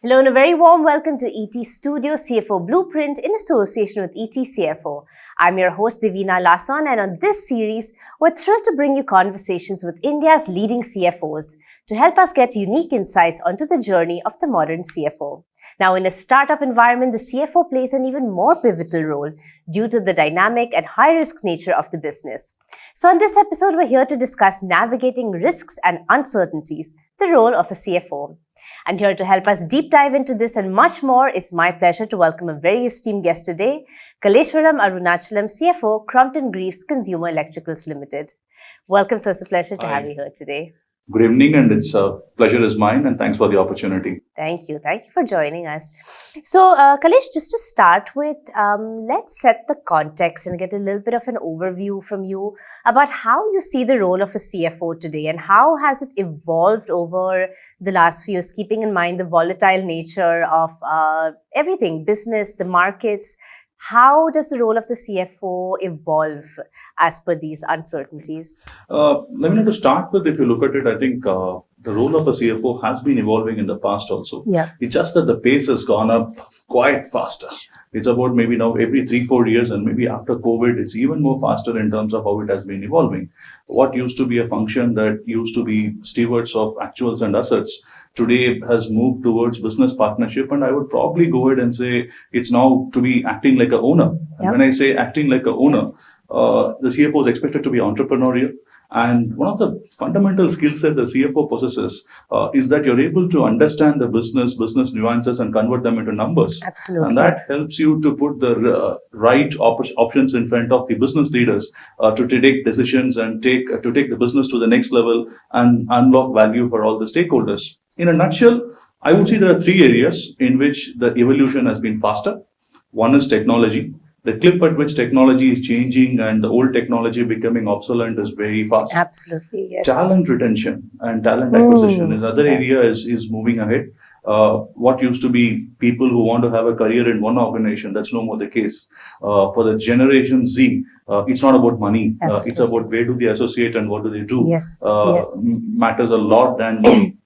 Hello and a very warm welcome to ET Studio CFO Blueprint in association with ET CFO. I'm your host Divina Lasan, and on this series, we're thrilled to bring you conversations with India's leading CFOs to help us get unique insights onto the journey of the modern CFO. Now, in a startup environment, the CFO plays an even more pivotal role due to the dynamic and high-risk nature of the business. So on this episode, we're here to discuss navigating risks and uncertainties, the role of a CFO. And here to help us deep dive into this and much more, it's my pleasure to welcome a very esteemed guest today, Kaleeswaran Arunachalam, CFO, Crompton Greaves Consumer Electricals Limited. Welcome, sir. It's a pleasure to have you here today. Good evening, and it's a pleasure is mine, and thanks for the opportunity. Thank you. Thank you for joining us. So, Kalesh, just to start with, let's set the context and get a little bit of an overview from you about how you see the role of a CFO today and how has it evolved over the last few years, keeping in mind the volatile nature of everything, business, the markets. How does the role of the CFO evolve as per these uncertainties? Let me know to start with, if you look at it, I think the role of a CFO has been evolving in the past also. Yeah. It's just that the pace has gone up quite faster. It's about maybe now every 3-4 years, and maybe after COVID, it's even more faster in terms of how it has been evolving. What used to be a function that used to be stewards of actuals and assets today has moved towards business partnership, and I would probably go ahead and say it's now to be acting like an owner. Yep. And when I say acting like an owner, the CFO is expected to be entrepreneurial. And one of the fundamental skill set the CFO possesses is that you're able to understand the business nuances and convert them into numbers. Absolutely. And that helps you to put the right options in front of the business leaders to take decisions and to take the business to the next level and unlock value for all the stakeholders. In a nutshell, I would say there are 3 areas in which the evolution has been faster. One is technology. The clip at which technology is changing and the old technology becoming obsolete is very fast. Absolutely, yes. Talent retention and talent acquisition is another area is moving ahead. What used to be people who want to have a career in one organization, that's no more the case. For the Generation Z, it's not about money. It's about where do they associate and what do they do. Yes, matters a lot than money.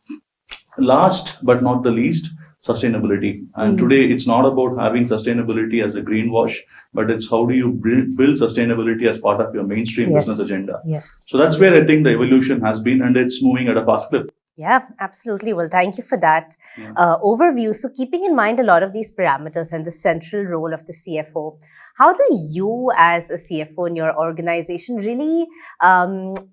Last but not the least, sustainability. And today it's not about having sustainability as a greenwash, but it's how do you build sustainability as part of your mainstream business agenda. Yes. So that's where I think the evolution has been, and it's moving at a fast clip. Yeah, absolutely. Well, thank you for that overview. So keeping in mind a lot of these parameters and the central role of the CFO, how do you as a CFO in your organization really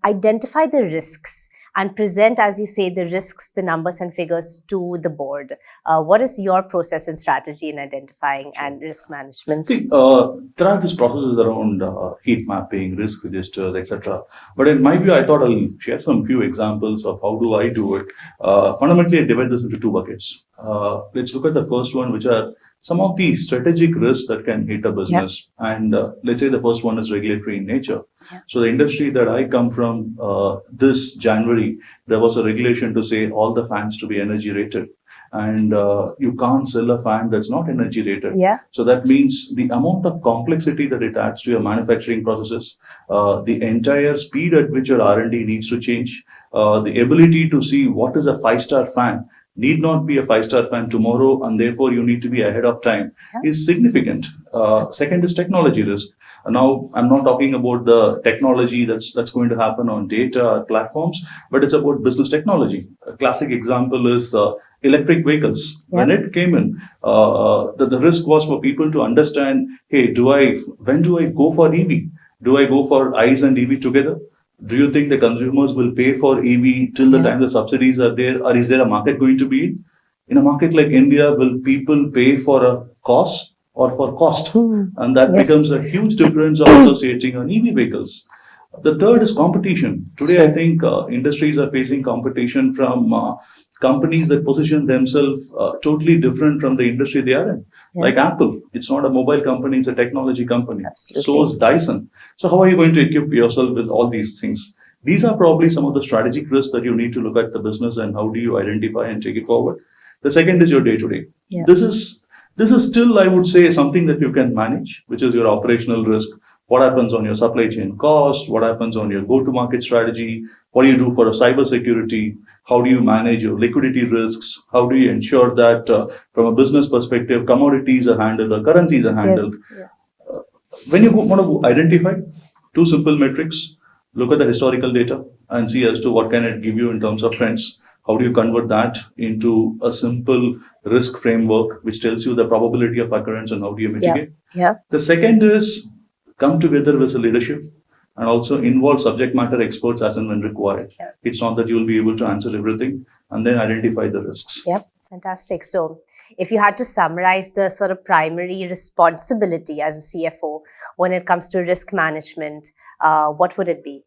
identify the risks and present, as you say, the risks, the numbers and figures to the board? What is your process and strategy in identifying and risk management? See, there are these processes around heat mapping, risk registers, etc. But in my view, I thought I'll share some few examples of how do I do it. Fundamentally, I divide this into 2 buckets. Let's look at the first one, which are some of the strategic risks that can hit a business. Yep. And let's say the first one is regulatory in nature. Yep. So the industry that I come from, this January, there was a regulation to say all the fans to be energy rated. And you can't sell a fan that's not energy rated. Yeah. So that means the amount of complexity that it adds to your manufacturing processes, the entire speed at which your R&D needs to change, the ability to see what is a 5-star fan need not be a 5-star fan tomorrow, and therefore you need to be ahead of time, is significant. Second is technology risk. Now, I'm not talking about the technology that's going to happen on data or platforms, but it's about business technology. A classic example is electric vehicles. When it came in, the risk was for people to understand, hey, when do I go for EV? Do I go for ICE and EV together? Do you think the consumers will pay for EV till the time the subsidies are there, or is there a market going to be in a market like India? Will people pay for a cost or for cost? And that becomes a huge difference of associating on EV vehicles. The third is competition. Today, I think industries are facing competition from companies that position themselves totally different from the industry they are in. Like Apple, it's not a mobile company, it's a technology company. Absolutely. So is Dyson. So how are you going to equip yourself with all these things? These are probably some of the strategic risks that you need to look at the business and how do you identify and take it forward. The second is your day-to-day. This is still, I would say, something that you can manage, which is your operational risk. What happens on your supply chain cost? What happens on your go-to-market strategy? What do you do for a cyber security? How do you manage your liquidity risks? How do you ensure that from a business perspective, commodities are handled or currencies are handled? Yes. When you want to identify two simple metrics, look at the historical data and see as to what can it give you in terms of trends. How do you convert that into a simple risk framework which tells you the probability of occurrence and how do you mitigate? Yeah. The second is come together with the leadership and also involve subject matter experts as and when required. Yeah. It's not that you'll be able to answer everything, and then identify the risks. Yep. Fantastic. So, if you had to summarize the sort of primary responsibility as a CFO when it comes to risk management, what would it be?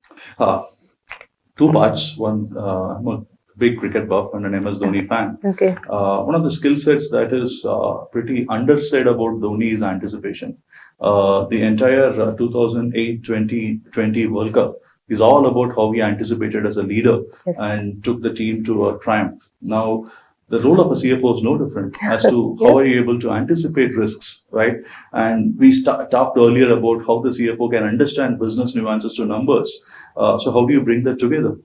Two parts. One, I'm a big cricket buff and an MS Dhoni fan. Okay. One of the skill sets that is pretty undersaid about Dhoni is anticipation. The entire 2008-2020 World Cup is all about how he anticipated as a leader and took the team to a triumph. Now, the role of a CFO is no different as to how are you able to anticipate risks, right? And we talked earlier about how the CFO can understand business nuances to numbers. So how do you bring that together?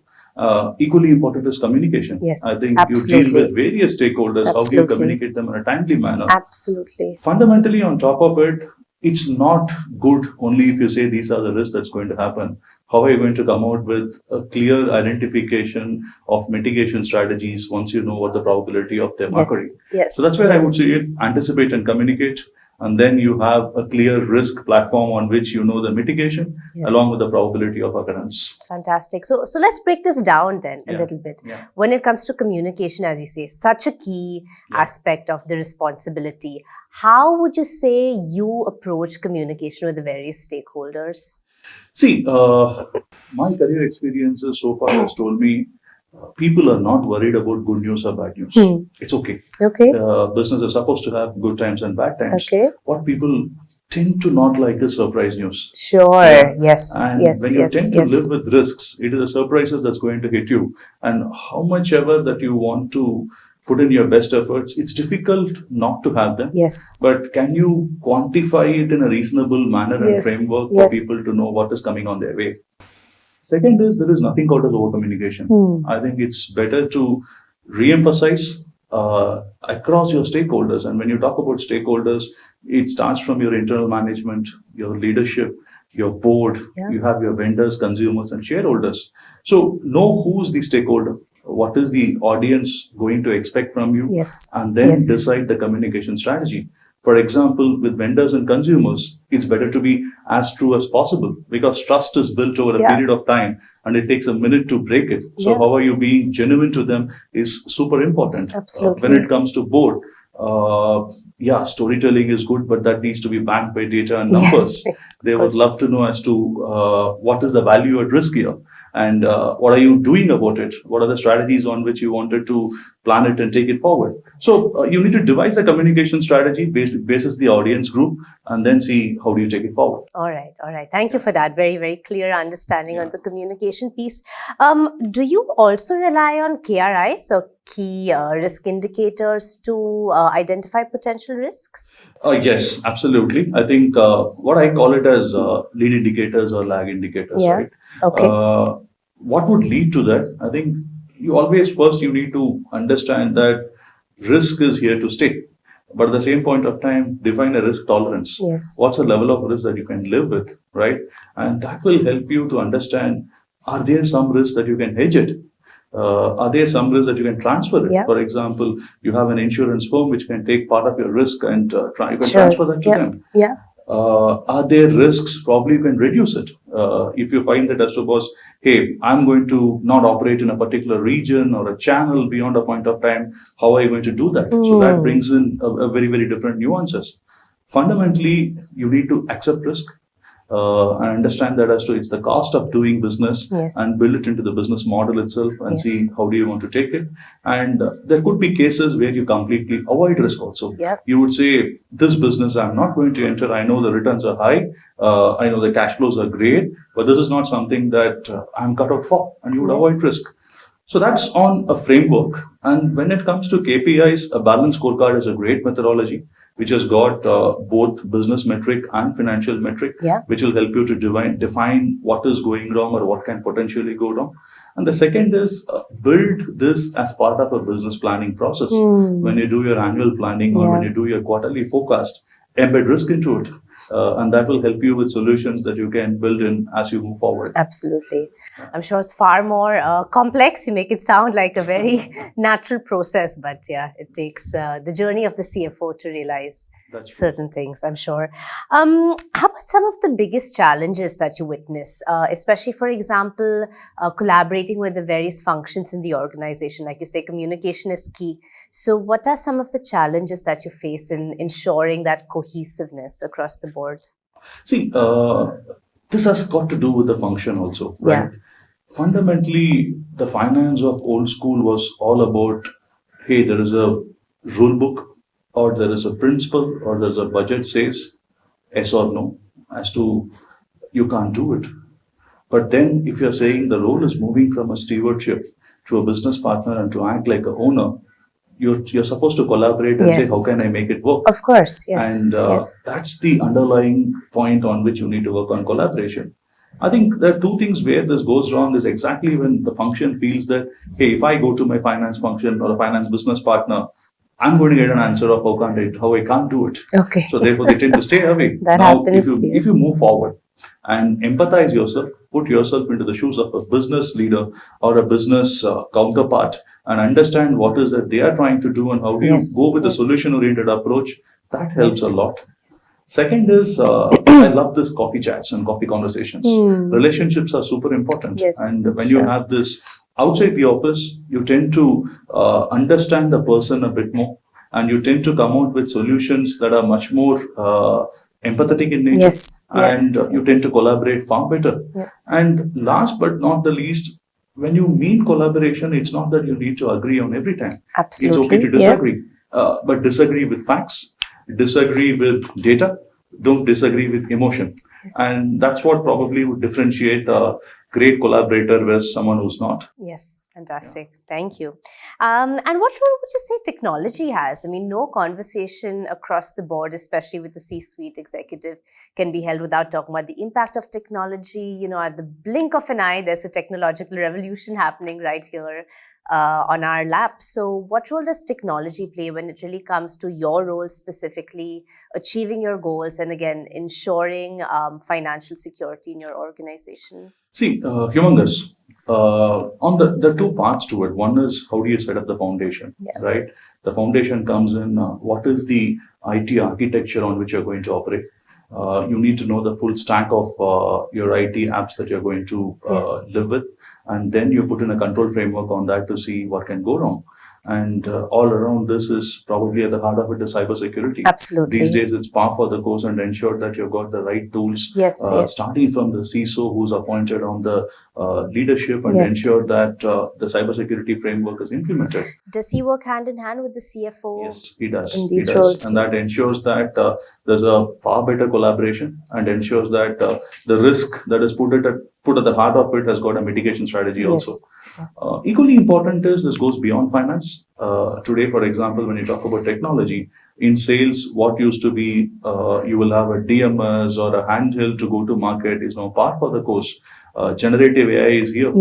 Equally important is communication. Yes, I think absolutely. you deal with various stakeholders. Absolutely. How do you communicate them in a timely manner? Absolutely. Fundamentally, on top of it, it's not good only if you say these are the risks that's going to happen. How are you going to come out with a clear identification of mitigation strategies once you know what the probability of them occurring? Yes. So that's where I would say it, anticipate and communicate. And then you have a clear risk platform on which you know the mitigation along with the probability of occurrence. Fantastic. So let's break this down then a little bit. Yeah. When it comes to communication, as you say, such a key aspect of the responsibility, how would you say you approach communication with the various stakeholders? See, my career experiences so far has told me people are not worried about good news or bad news. It's okay. Okay. Business is supposed to have good times and bad times. Okay. What people tend to not like is surprise news. Sure. Yes. And yes. when you tend to live with risks, it is the surprises that's going to hit you. And how much ever that you want to put in your best efforts, it's difficult not to have them. Yes. But can you quantify it in a reasonable manner and framework for people to know what is coming on their way? Second is there is nothing called as over-communication. I think it's better to re-emphasize across your stakeholders. And when you talk about stakeholders, it starts from your internal management, your leadership, your board, you have your vendors, consumers, and shareholders. So know who's the stakeholder, what is the audience going to expect from you, and then decide the communication strategy. For example, with vendors and consumers, it's better to be as true as possible because trust is built over a period of time and it takes a minute to break it. So how are you being genuine to them is super important. Absolutely. When it comes to board, storytelling is good, but that needs to be backed by data and numbers. They would love to know as to what is the value at risk here and what are you doing about it? What are the strategies on which you wanted to plan it and take it forward? So you need to devise a communication strategy basis the audience group and then see how do you take it forward. All right. Thank you for that. Very, very clear understanding on the communication piece. Do you also rely on KRI, so key risk indicators to identify potential risks? Yes, absolutely. I think what I call it as lead indicators or lag indicators, right? Okay. What would lead to that? I think you always first you need to understand that risk is here to stay. But at the same point of time, define a risk tolerance. What's the level of risk that you can live with, right? And that will help you to understand, are there some risks that you can hedge it? Are there some risks that you can transfer it? For example, you have an insurance firm which can take part of your risk and you can transfer that to them. Are there risks? Probably you can reduce it. If you find that as suppose, hey, I'm going to not operate in a particular region or a channel beyond a point of time, how are you going to do that? So that brings in a very, very different nuances. Fundamentally, you need to accept risk. And understand that as to it's the cost of doing business and build it into the business model itself and see how do you want to take it. And there could be cases where you completely avoid risk also. You would say, this business I'm not going to enter. I know the returns are high. I know the cash flows are great, but this is not something that I'm cut out for. And you would avoid risk. So that's on a framework. And when it comes to KPIs, a balanced scorecard is a great methodology which has got both business metric and financial metric, which will help you to define what is going wrong or what can potentially go wrong. And the second is build this as part of a business planning process. When you do your annual planning or when you do your quarterly forecast, embed risk into it, and that will help you with solutions that you can build in as you move forward. Absolutely. I'm sure it's far more complex. You make it sound like a very natural process, but yeah, it takes the journey of the CFO to realize certain things, I'm sure. How about some of the biggest challenges that you witness, especially, for example, collaborating with the various functions in the organization? Like you say, communication is key. So what are some of the challenges that you face in ensuring that cohesiveness across the board? See, this has got to do with the function also, right? Fundamentally, the finance of old school was all about, hey, there is a rule book, or there is a principle, or there's a budget says yes or no, as to you can't do it. But then if you're saying the role is moving from a stewardship to a business partner and to act like an owner, you're supposed to collaborate and say, how can I make it work? Of course, yes. And that's the underlying point on which you need to work on collaboration. I think there are two things where this goes wrong is exactly when the function feels that, hey, if I go to my finance function or a finance business partner, I'm going to get an answer of how I can't do it. Okay. So therefore they tend to stay away. That now, happens. If you move forward and empathize yourself, put yourself into the shoes of a business leader or a business counterpart and understand what is that they are trying to do and how do you go with a solution-oriented approach, that helps a lot. Second is, I love this coffee chats and coffee conversations. Relationships are super important. And when you have this outside the office, you tend to understand the person a bit more and you tend to come out with solutions that are much more empathetic in nature. And you tend to collaborate far better. And last but not the least, when you mean collaboration, it's not that you need to agree on every time. Absolutely. It's okay to disagree, but disagree with facts, disagree with data, don't disagree with emotion. And that's what probably would differentiate a great collaborator versus someone who's not. Yes, fantastic. Thank you. And what role would you say technology has? I mean, no conversation across the board, especially with the C-suite executive, can be held without talking about the impact of technology. You know, at the blink of an eye, there's a technological revolution happening right here on our laps. So what role does technology play when it really comes to your role specifically, achieving your goals, and again, ensuring financial security in your organization? See, humongous. On there are two parts to it. One is how do you set up the foundation, right? The foundation comes in what is the IT architecture on which you're going to operate. You need to know the full stack of your IT apps that you're going to live with. And then you put in a control framework on that to see what can go wrong. And all around this is probably at the heart of it is cybersecurity. Absolutely. These days it's par for the course and ensure that you've got the right tools, starting from the CISO who's appointed on the leadership and ensure that the cybersecurity framework is implemented. Does he work hand in hand with the CFO? Yes, he does. In these roles? And that ensures that there's a far better collaboration and ensures that the risk that is put at the heart of it has got a mitigation strategy also. Equally important is this goes beyond finance. Today, for example, when you talk about technology, in sales, what used to be you will have a DMS or a handheld to go to market is now par for the course. Generative AI is here.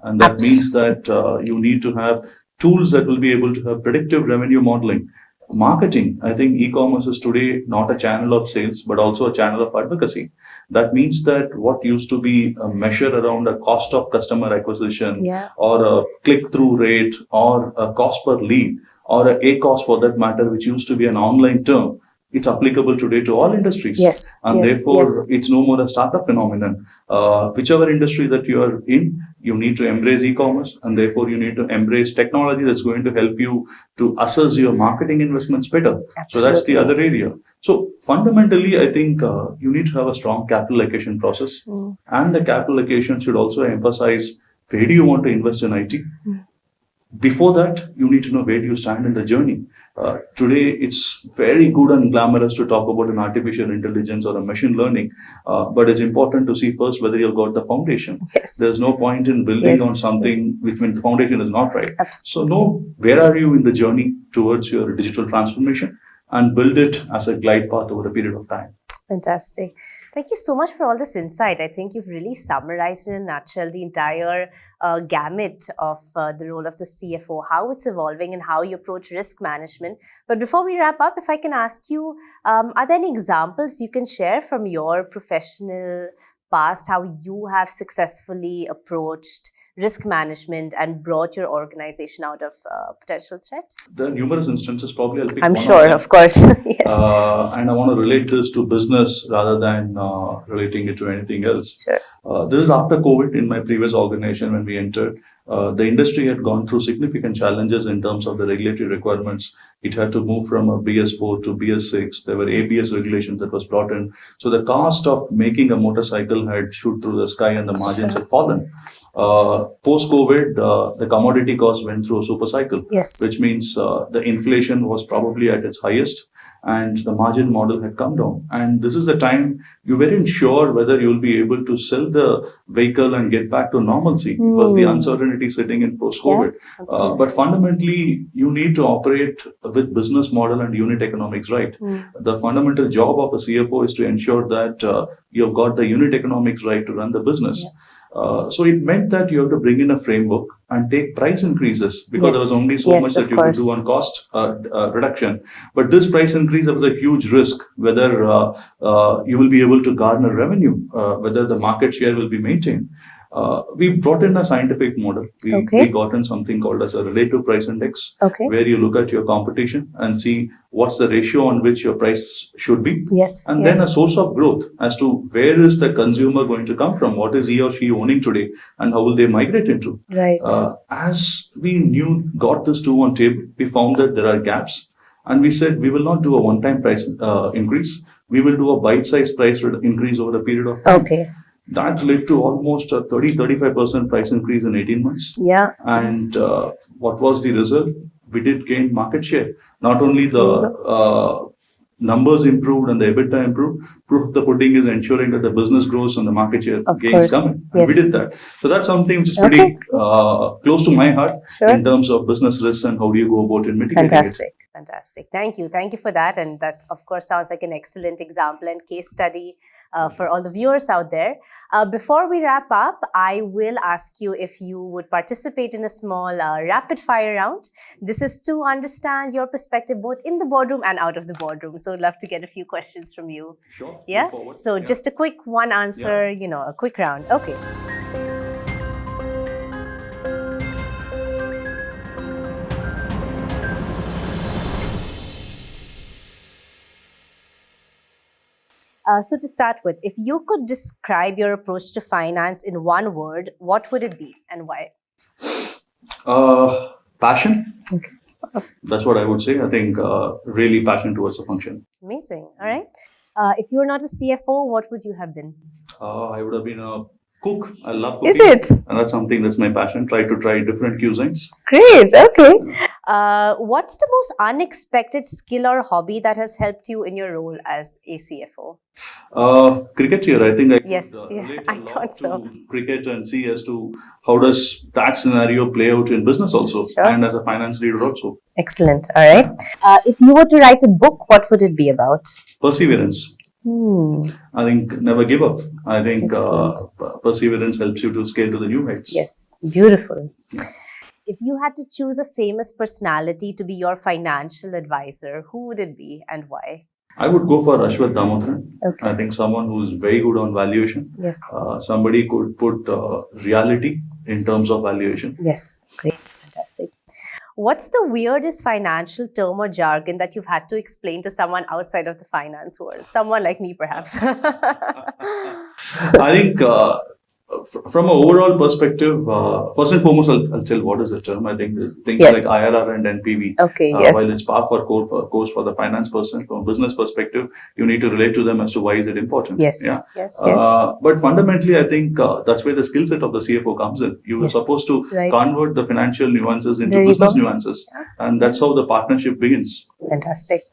And that means that you need to have tools that will be able to have predictive revenue modeling. Marketing, I think e-commerce is today not a channel of sales, but also a channel of advocacy. That means that what used to be a measure around a cost of customer acquisition or a click-through rate or a cost per lead or a cost for that matter, which used to be an online term, it's applicable today to all industries. And therefore, it's no more a startup phenomenon. Whichever industry that you are in, you need to embrace e-commerce, and therefore you need to embrace technology that's going to help you to assess your marketing investments better. So that's the other area. So fundamentally, I think you need to have a strong capital allocation process, and the capital allocation should also emphasize where do you want to invest in IT. Before that, you need to know where do you stand in the journey. Today, it's very good and glamorous to talk about an artificial intelligence or a machine learning, but it's important to see first whether you've got the foundation. Yes. There's no point in building on something which means the foundation is not right. So know where are you in the journey towards your digital transformation and build it as a glide path over a period of time. Fantastic. Thank you so much for all this insight. I think you've really summarized in a nutshell the entire gamut of the role of the CFO, how it's evolving and how you approach risk management. But before we wrap up, if I can ask you, are there any examples you can share from your professional past, how you have successfully approached risk management and brought your organization out of potential threat? There are numerous instances, probably I'll pick I'm one sure, of course. Yes. And I want to relate this to business rather than relating it to anything else. Sure. This is after COVID in my previous organization when we entered. The industry had gone through significant challenges in terms of the regulatory requirements. It had to move from a BS4 to BS6. There were ABS regulations that was brought in. So the cost of making a motorcycle had shoot through the sky and the margins had fallen. Post-COVID, the commodity cost went through a super cycle, which means the inflation was probably at its highest and the margin model had come down. And this is the time you weren't sure whether you'll be able to sell the vehicle and get back to normalcy because the uncertainty sitting in post-COVID. But fundamentally, you need to operate with business model and unit economics right. The fundamental job of a CFO is to ensure that you've got the unit economics right to run the business. So it meant that you have to bring in a framework and take price increases because there was only so much that you could do on cost reduction. But this price increase was a huge risk, whether you will be able to garner revenue, whether the market share will be maintained. We brought in a scientific model. We got in something called as a relative price index, where you look at your competition and see what's the ratio on which your price should be. And then a source of growth as to where is the consumer going to come from, what is he or she owning today, and how will they migrate into. As we got this two on table, we found that there are gaps. And we said, we will not do a one-time price increase. We will do a bite-sized price increase over a period of time. That led to almost a 30-35% price increase in 18 months. And what was the result? We did gain market share. Not only the numbers improved and the EBITDA improved, proof of the pudding is ensuring that the business grows and the market share gains come. We did that. So that's something which is pretty close to my heart in terms of business risks and how do you go about in mitigating it. Fantastic. Thank you. Thank you for that. And that, of course, sounds like an excellent example and case study for all the viewers out there. Before we wrap up, I will ask you if you would participate in a small rapid fire round. This is to understand your perspective both in the boardroom and out of the boardroom. So I'd love to get a few questions from you. Sure. Yeah. So just a quick one answer, a quick round. Okay. So to start with, if you could describe your approach to finance in one word, what would it be and why? Passion. That's what I would say. I think really passion towards the function. Amazing. All right. If you were not a CFO, what would you have been? I would have been a cook. I love cooking. Is it? And that's something that's my passion. Try different cuisines. Great. Okay. What's the most unexpected skill or hobby that has helped you in your role as a CFO? Cricket here. I think I I thought so. Cricket and see as to how does that scenario play out in business also and as a finance leader also. Excellent. All right. If you were to write a book, what would it be about? Perseverance. I think never give up. I think perseverance helps you to scale to the new heights. Yes. Beautiful. If you had to choose a famous personality to be your financial advisor, who would it be and why? I would go for Ashwath Damodaran. I think someone who is very good on valuation. Somebody could put reality in terms of valuation. Yes. Great. Fantastic. What's the weirdest financial term or jargon that you've had to explain to someone outside of the finance world? Someone like me, perhaps. I think From an overall perspective, first and foremost, I'll tell what is the term. I think things Yes. like IRR and NPV. Okay, yes. While it's par for course for the finance person, from a business perspective, you need to relate to them as to why is it important. Yes. Yeah. Yes. But fundamentally, I think that's where the skill set of the CFO comes in. You are Yes. supposed to Right. convert the financial nuances into There you business go. nuances, and that's how the partnership begins. Fantastic.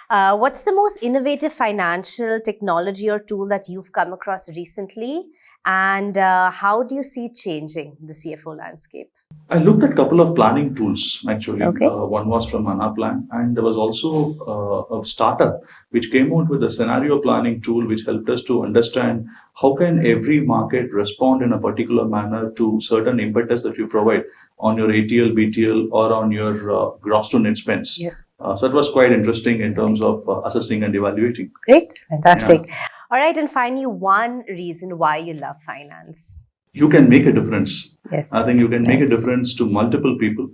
What's the most innovative financial technology or tool that you've come across recently? And how do you see it changing the CFO landscape? I looked at a couple of planning tools actually. Okay. One was from Anaplan, and there was also a startup which came out with a scenario planning tool which helped us to understand how can every market respond in a particular manner to certain impetus that you provide on your ATL, BTL, or on your gross to net spends. Yes. So it was quite interesting in terms of assessing and evaluating. Great. Fantastic. Yeah. All right. And finally, one reason why you love finance. You can make a difference. Yes. I think you can make a difference to multiple people.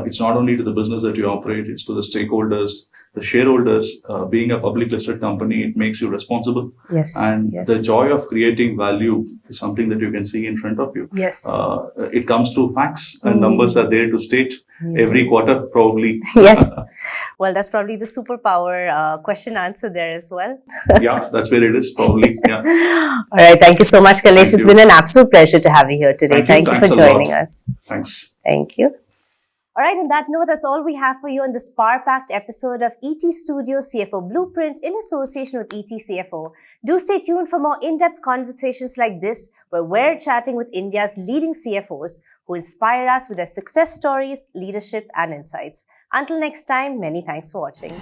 It's not only to the business that you operate, it's to the stakeholders, the shareholders. Being a public listed company, it makes you responsible. Yes. And the joy of creating value is something that you can see in front of you. Yes. It comes through facts and numbers are there to state every quarter, probably. Yes. Well, that's probably the superpower question answer there as well. Yeah, that's where it is, probably. Yeah. All right. Thank you so much, Kalesh. It's been an absolute pleasure to have you here today. Thank you for joining us. Thanks. Thank you. All right, on that note, that's all we have for you on this power-packed episode of ET Studio CFO Blueprint in association with ET CFO. Do stay tuned for more in-depth conversations like this, where we're chatting with India's leading CFOs who inspire us with their success stories, leadership, and insights. Until next time, many thanks for watching.